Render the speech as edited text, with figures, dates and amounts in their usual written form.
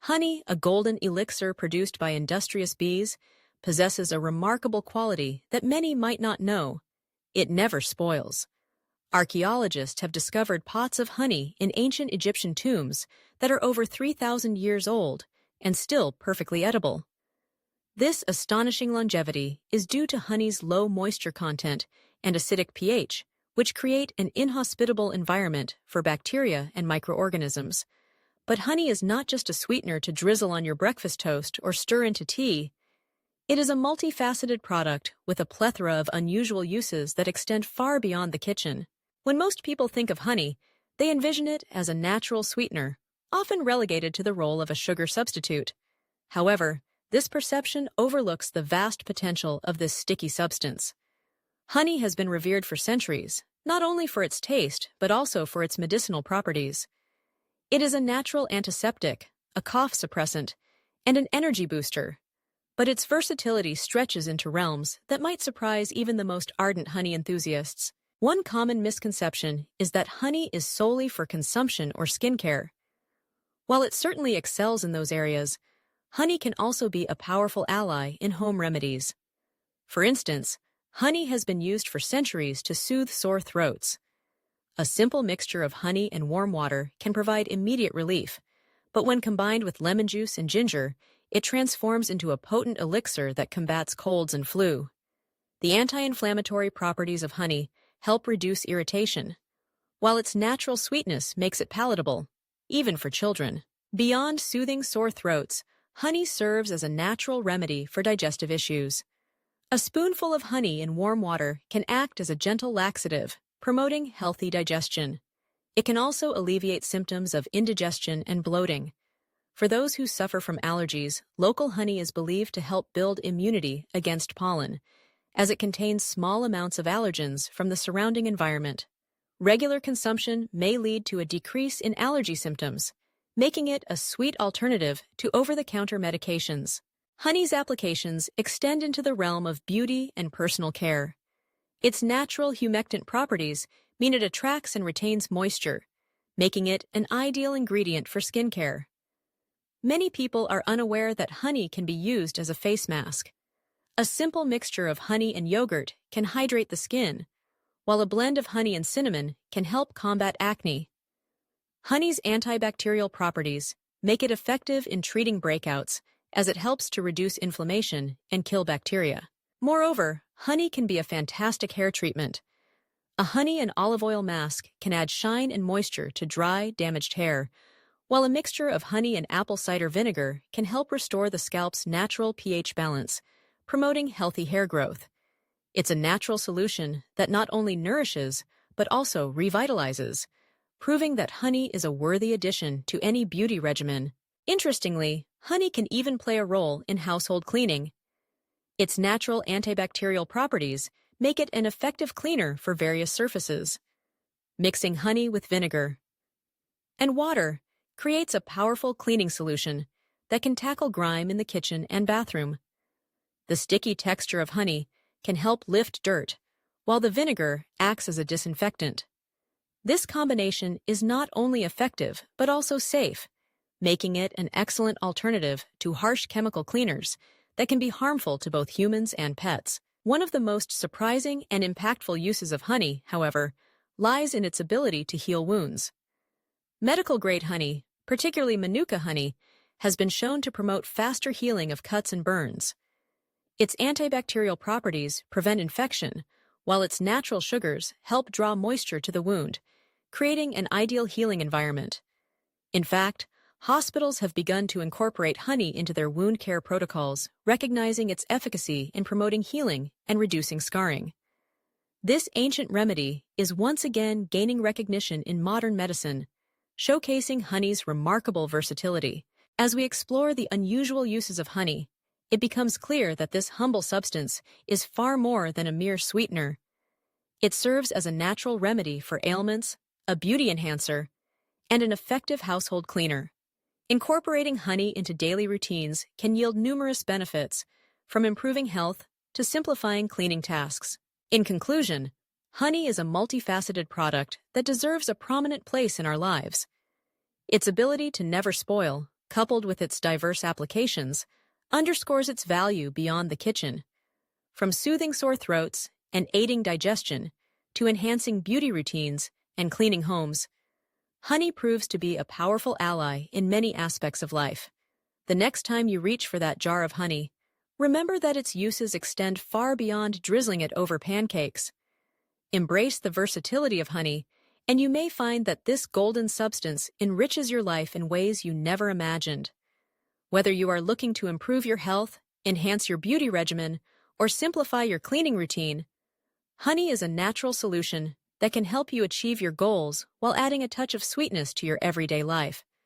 Honey, a golden elixir produced by industrious bees, possesses a remarkable quality that many might not know. It never spoils. Archaeologists have discovered pots of honey in ancient Egyptian tombs that are over 3,000 years old and still perfectly edible. This astonishing longevity is due to honey's low moisture content and acidic pH, which create an inhospitable environment for bacteria and microorganisms. But honey is not just a sweetener to drizzle on your breakfast toast or stir into tea. It is a multifaceted product with a plethora of unusual uses that extend far beyond the kitchen. When most people think of honey, they envision it as a natural sweetener, often relegated to the role of a sugar substitute. However, this perception overlooks the vast potential of this sticky substance. Honey has been revered for centuries, not only for its taste, but also for its medicinal properties. It is a natural antiseptic, a cough suppressant, and an energy booster. But its versatility stretches into realms that might surprise even the most ardent honey enthusiasts. One common misconception is that honey is solely for consumption or skincare. While it certainly excels in those areas, honey can also be a powerful ally in home remedies. For instance, honey has been used for centuries to soothe sore throats. A simple mixture of honey and warm water can provide immediate relief, but when combined with lemon juice and ginger, it transforms into a potent elixir that combats colds and flu. The anti-inflammatory properties of honey help reduce irritation, while its natural sweetness makes it palatable, even for children. Beyond soothing sore throats, honey serves as a natural remedy for digestive issues. A spoonful of honey in warm water can act as a gentle laxative, promoting healthy digestion. It can also alleviate symptoms of indigestion and bloating. For those who suffer from allergies, local honey is believed to help build immunity against pollen, as it contains small amounts of allergens from the surrounding environment. Regular consumption may lead to a decrease in allergy symptoms, making it a sweet alternative to over-the-counter medications. Honey's applications extend into the realm of beauty and personal care. Its natural humectant properties mean it attracts and retains moisture, making it an ideal ingredient for skincare. Many people are unaware that honey can be used as a face mask. A simple mixture of honey and yogurt can hydrate the skin, while a blend of honey and cinnamon can help combat acne. Honey's antibacterial properties make it effective in treating breakouts, as it helps to reduce inflammation and kill bacteria. Moreover, honey can be a fantastic hair treatment. A honey and olive oil mask can add shine and moisture to dry, damaged hair, while a mixture of honey and apple cider vinegar can help restore the scalp's natural pH balance, promoting healthy hair growth. It's a natural solution that not only nourishes, but also revitalizes, proving that honey is a worthy addition to any beauty regimen. Interestingly, honey can even play a role in household cleaning. Its natural antibacterial properties make it an effective cleaner for various surfaces. Mixing honey with vinegar and water creates a powerful cleaning solution that can tackle grime in the kitchen and bathroom. The sticky texture of honey can help lift dirt, while the vinegar acts as a disinfectant. This combination is not only effective but also safe, making it an excellent alternative to harsh chemical cleaners that can be harmful to both humans and pets. One of the most surprising and impactful uses of honey, however, lies in its ability to heal wounds. Medical-grade honey, particularly Manuka honey, has been shown to promote faster healing of cuts and burns. Its antibacterial properties prevent infection, while its natural sugars help draw moisture to the wound, creating an ideal healing environment. In fact, hospitals have begun to incorporate honey into their wound care protocols, recognizing its efficacy in promoting healing and reducing scarring. This ancient remedy is once again gaining recognition in modern medicine, showcasing honey's remarkable versatility. As we explore the unusual uses of honey, it becomes clear that this humble substance is far more than a mere sweetener. It serves as a natural remedy for ailments, a beauty enhancer, and an effective household cleaner. Incorporating honey into daily routines can yield numerous benefits, from improving health to simplifying cleaning tasks. In conclusion, honey is a multifaceted product that deserves a prominent place in our lives. Its ability to never spoil, coupled with its diverse applications, underscores its value beyond the kitchen. From soothing sore throats and aiding digestion to enhancing beauty routines and cleaning homes, honey proves to be a powerful ally in many aspects of life. The next time you reach for that jar of honey, remember that its uses extend far beyond drizzling it over pancakes. Embrace the versatility of honey, and you may find that this golden substance enriches your life in ways you never imagined. Whether you are looking to improve your health, enhance your beauty regimen, or simplify your cleaning routine, honey is a natural solution that can help you achieve your goals while adding a touch of sweetness to your everyday life.